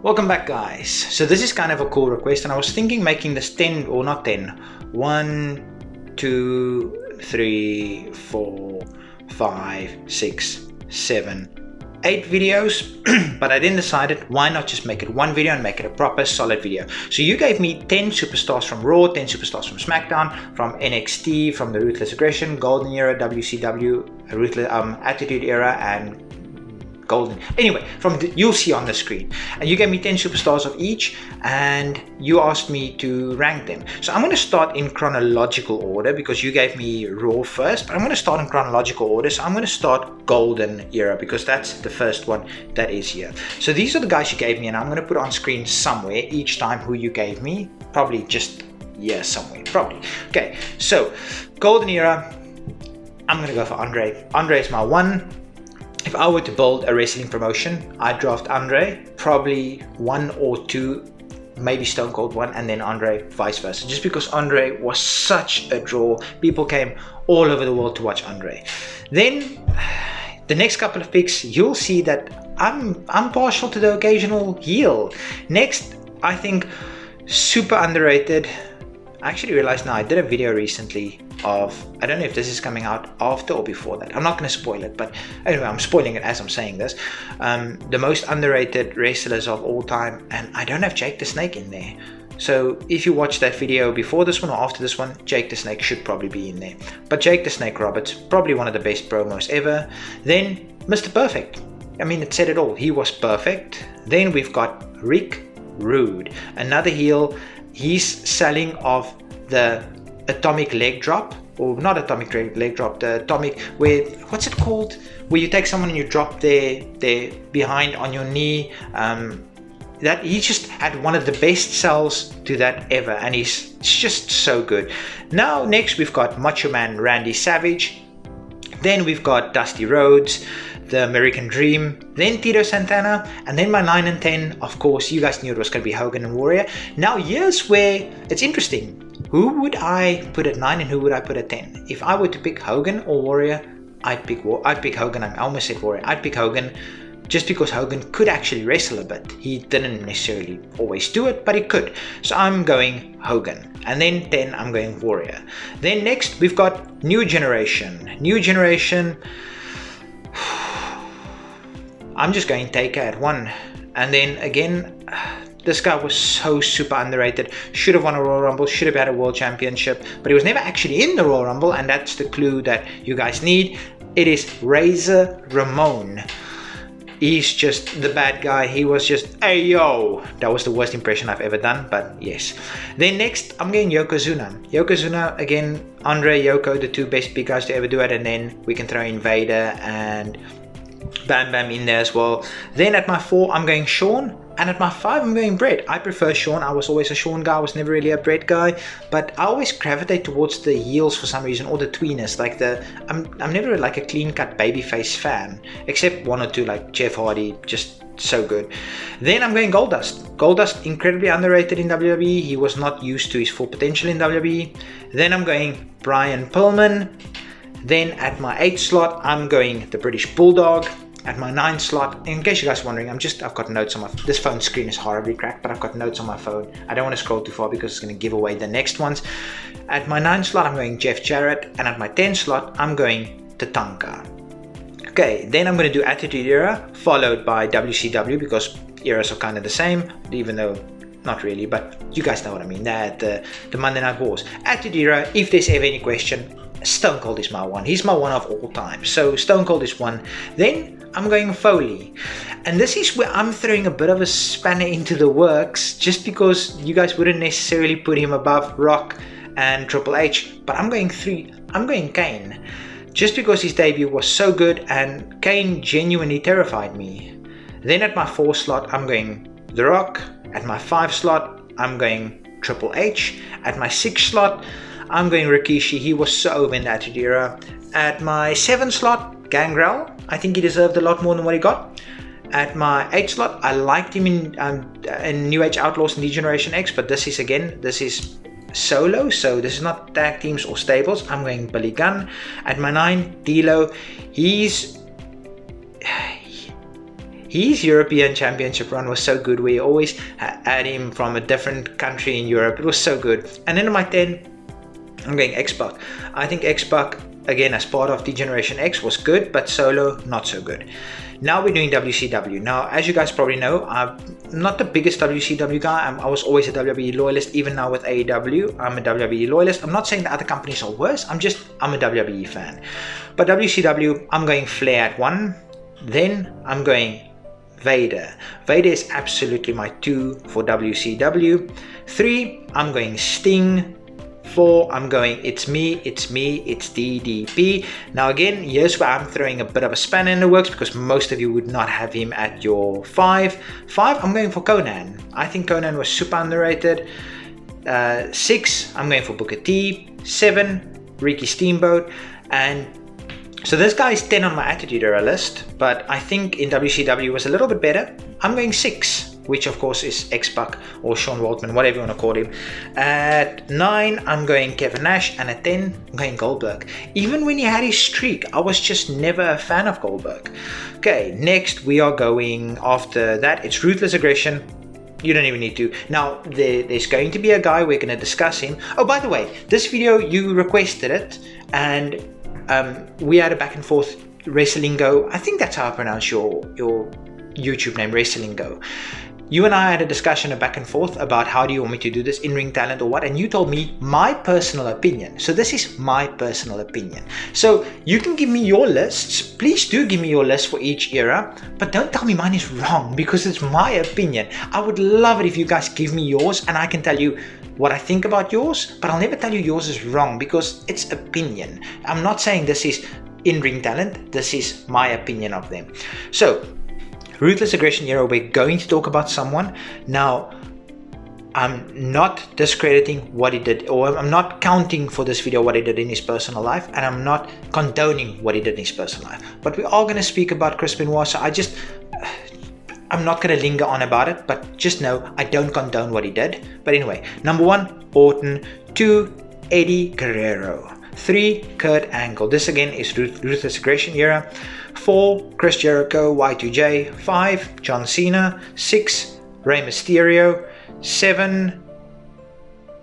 Welcome back, guys. So this is kind of a cool request, and I was thinking making this 10 or not 10, 1 2 3 4 5 6 7 8 videos, but I then decided why not just make it one video and make it a proper solid video. So you gave me 10 superstars from Raw, 10 superstars from SmackDown, from NXT, from the Ruthless Aggression, Golden Era, WCW, Attitude Era, and Golden. Anyway, you'll see on the screen. And you gave me 10 superstars of each, and you asked me to rank them. So I'm going to start in chronological order because you gave me Raw first, but I'm going to start in chronological order. So I'm going to start Golden Era because that's the first one that is here. So these are the guys you gave me, and I'm going to put on screen somewhere each time who you gave me. Probably just here somewhere, probably. Okay, so Golden Era, I'm going to go for Andre. Andre is my one. If I were to build a wrestling promotion, I'd draft Andre, probably 1 or 2, maybe Stone Cold 1, and then Andre, vice versa. Just because Andre was such a draw, people came all over the world to watch Andre. Then, the next couple of picks, you'll see that I'm partial to the occasional heel. Next, I think super underrated. I actually realized now I did a video recently of, I don't know if this is coming out after or before that. I'm not going to spoil it, but anyway, I'm spoiling it as I'm saying this. The most underrated wrestlers of all time, and I don't have Jake the Snake in there. So if you watch that video before this one or after this one, Jake the Snake should probably be in there. But Jake the Snake Roberts, probably one of the best promos ever. Then Mr. Perfect. I mean, it said it all. He was perfect. Then we've got Rick Rude, another heel. He's selling off the atomic leg drop, or not atomic leg drop, the atomic, where, what's it called, where you take someone and you drop their behind on your knee. That he just had one of the best sells to that ever, and he's just so good. Now next we've got Macho Man Randy Savage, then we've got Dusty Rhodes, the American Dream, then Tito Santana, and then my 9 and 10, of course, you guys knew it was going to be Hogan and Warrior. Now here's where it's interesting. Who would I put at 9 and who would I put at 10? If I were to pick Hogan or Warrior, I'd pick Hogan. I almost said Warrior. I'd pick Hogan just because Hogan could actually wrestle a bit. He didn't necessarily always do it, but he could. So I'm going Hogan. And then 10, I'm going Warrior. Then next, we've got New Generation. New Generation, I'm just going Taker at 1. And then again, this guy was so super underrated. Should have won a Royal Rumble, should have had a World Championship, but he was never actually in the Royal Rumble, and that's the clue that you guys need. It is Razor Ramon. He's just the bad guy. He was just, hey yo. That was the worst impression I've ever done, but yes. Then next, I'm going Yokozuna. Yokozuna, again, Andre, Yoko, the two best big guys to ever do it, and then we can throw in Vader and Bam Bam in there as well. Then at my 4, I'm going Shawn. And at my 5, I'm going Bret. I prefer Shawn. I was always a Shawn guy. I was never really a Bret guy. But I always gravitate towards the heels for some reason, or the tweeners. Like I'm never like a clean-cut babyface fan, except 1 or 2 like Jeff Hardy, just so good. Then I'm going Goldust. Goldust, incredibly underrated in WWE. He was not used to his full potential in WWE. Then I'm going Brian Pillman. Then at my 8th slot, I'm going the British Bulldog. At my 9th slot, in case you guys are wondering, I've got notes on this phone screen is horribly cracked, but I've got notes on my phone. I don't want to scroll too far because it's going to give away the next ones. At my 9th slot, I'm going Jeff Jarrett, and at my 10th slot, I'm going Tatanka. Okay, then I'm going to do Attitude Era, followed by WCW, because eras are kind of the same, even though not really, but you guys know what I mean. That the Monday Night Wars. Attitude Era, if there's ever any question, Stone Cold is my one. He's my one of all time. So Stone Cold is 1. Then I'm going Foley. And this is where I'm throwing a bit of a spanner into the works, just because you guys wouldn't necessarily put him above Rock and Triple H. But I'm going 3. I'm going Kane. Just because his debut was so good, and Kane genuinely terrified me. Then at my 4 slot, I'm going The Rock. At my 5 slot, I'm going Triple H. At my 6 slot, I'm going Rikishi. He was so over in the Attitude Era. At my 7th slot, Gangrel. I think he deserved a lot more than what he got. At my 8th slot, I liked him in New Age Outlaws and D-Generation X, but this is solo, so this is not tag teams or stables. I'm going Billy Gunn. At my 9, D'Lo. He's His European Championship run was so good. We always had him from a different country in Europe. It was so good. And then in my 10, I'm going X-Pac. I think X-Pac, again, as part of the Generation X, was good, but solo, not so good. Now we're doing WCW. Now, as you guys probably know, I'm not the biggest WCW guy. I was always a WWE loyalist. Even now with AEW, I'm a WWE loyalist. I'm not saying the other companies are worse. I'm a WWE fan. But WCW, I'm going Flair at 1. Then I'm going Vader. Vader is absolutely my 2 for WCW. 3, I'm going Sting. 4, I'm going it's me, it's DDP. Now again, here's where I'm throwing a bit of a spanner in the works because most of you would not have him at your 5. 5, I'm going for Conan. I think Conan was super underrated. 6, I'm going for Booker T. 7, Ricky Steamboat. And so this guy is 10 on my Attitude Era list, but I think in WCW was a little bit better. I'm going 6, which of course is X-Pac or Sean Waltman, whatever you want to call him. At 9, I'm going Kevin Nash, and at 10, I'm going Goldberg. Even when he had his streak, I was just never a fan of Goldberg. Okay, next we are going, after that, it's Ruthless Aggression. You don't even need to. Now, there's going to be a guy, we're going to discuss him. Oh, by the way, this video, you requested it, and we had a back and forth Wrestlingo. I think that's how I pronounce your YouTube name, Wrestlingo. You and I had a discussion, a back and forth about how do you want me to do this, in-ring talent or what, and you told me my personal opinion. So this is my personal opinion. So you can give me your lists. Please do give me your list for each era, but don't tell me mine is wrong because it's my opinion. I would love it if you guys give me yours and I can tell you what I think about yours, but I'll never tell you yours is wrong because it's opinion. I'm not saying this is in-ring talent. This is my opinion of them. So Ruthless Aggression era, we're going to talk about someone. Now, I'm not discrediting what he did, or I'm not counting for this video what he did in his personal life, and I'm not condoning what he did in his personal life. But we are going to speak about Chris Benoit, so I'm not going to linger on about it, but just know I don't condone what he did. But anyway, number 1, Orton. 2, Eddie Guerrero. 3, Kurt Angle. This again is Ruthless Aggression era. 4, Chris Jericho, Y2J. 5, John Cena. 6, Rey Mysterio. 7,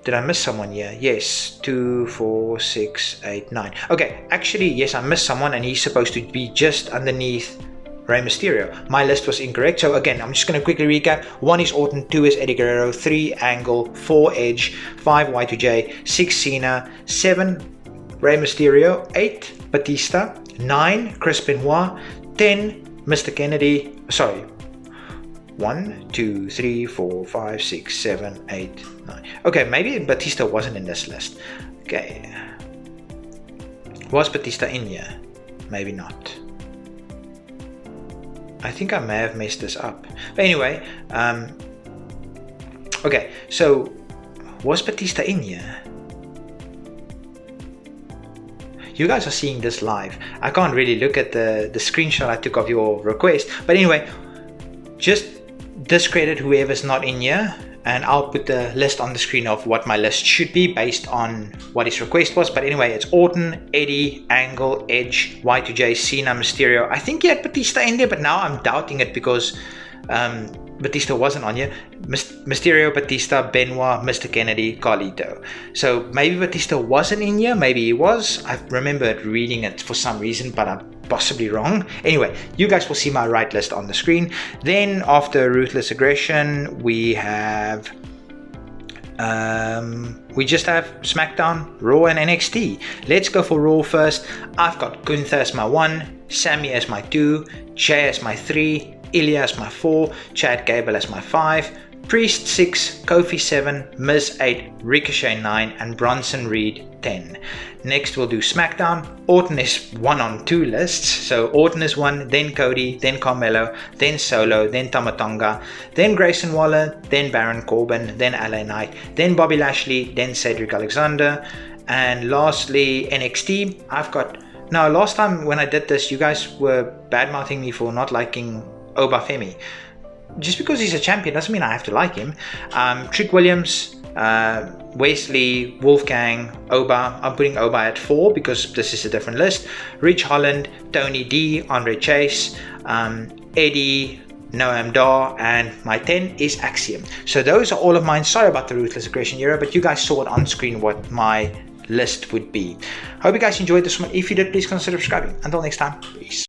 did I miss someone here? Yes, 2, 4, 6, 8, 9. Okay, actually, yes, I missed someone and he's supposed to be just underneath Rey Mysterio. My list was incorrect. So again, I'm just going to quickly recap. 1 is Orton, 2 is Eddie Guerrero, 3 Angle, 4 Edge, 5 Y2J, 6 Cena, 7 Rey Mysterio, 8 Batista, 9 Chris Benoit, 10 Mr. Kennedy, sorry, 1, 2, 3, 4, 5, 6, 7, 8, 9. Okay, maybe Batista wasn't in this list. Okay. Was Batista in here? Maybe not. I think I may have messed this up. But anyway, okay, so was Batista in here? You guys are seeing this live. I can't really look at the screenshot I took of your request. But anyway, just discredit whoever's not in here. And I'll put the list on the screen of what my list should be based on what his request was. But anyway, it's Orton, Eddie, Angle, Edge, Y2J, Cena, Mysterio. I think he had Batista in there, but now I'm doubting it because Batista wasn't on here. Mysterio, Batista, Benoit, Mr. Kennedy, Carlito. So maybe Batista wasn't in here, maybe he was. I remember reading it for some reason, but I'm possibly wrong. Anyway, you guys will see my right list on the screen. Then after Ruthless Aggression, we have we just have SmackDown, Raw and NXT. Let's go for Raw first. I've got Gunther as my 1, Sammy as my 2, Jay as my 3, Ilya as my 4, Chad Gable as my 5, Priest 6, Kofi 7, Miz 8, Ricochet 9, and Bronson Reed 10. Next we'll do SmackDown. Orton is 1 on 2 lists. So Orton is 1, then Cody, then Carmelo, then Solo, then Tama Tonga, then Grayson Waller, then Baron Corbin, then LA Knight, then Bobby Lashley, then Cedric Alexander, and lastly NXT. I've got... Now last time when I did this, you guys were bad-mouthing me for not liking Obafemi. Just because he's a champion doesn't mean I have to like him. Trick Williams, Wesley, Wolfgang, Oba. I'm putting Oba at 4 because this is a different list. Rich Holland, Tony D, Andre Chase, Eddie, Noam Dar, and my 10 is Axiom. So those are all of mine. Sorry about the ruthless aggression era, but you guys saw it on screen what my list would be. Hope you guys enjoyed this one. If you did, please consider subscribing. Until next time, peace.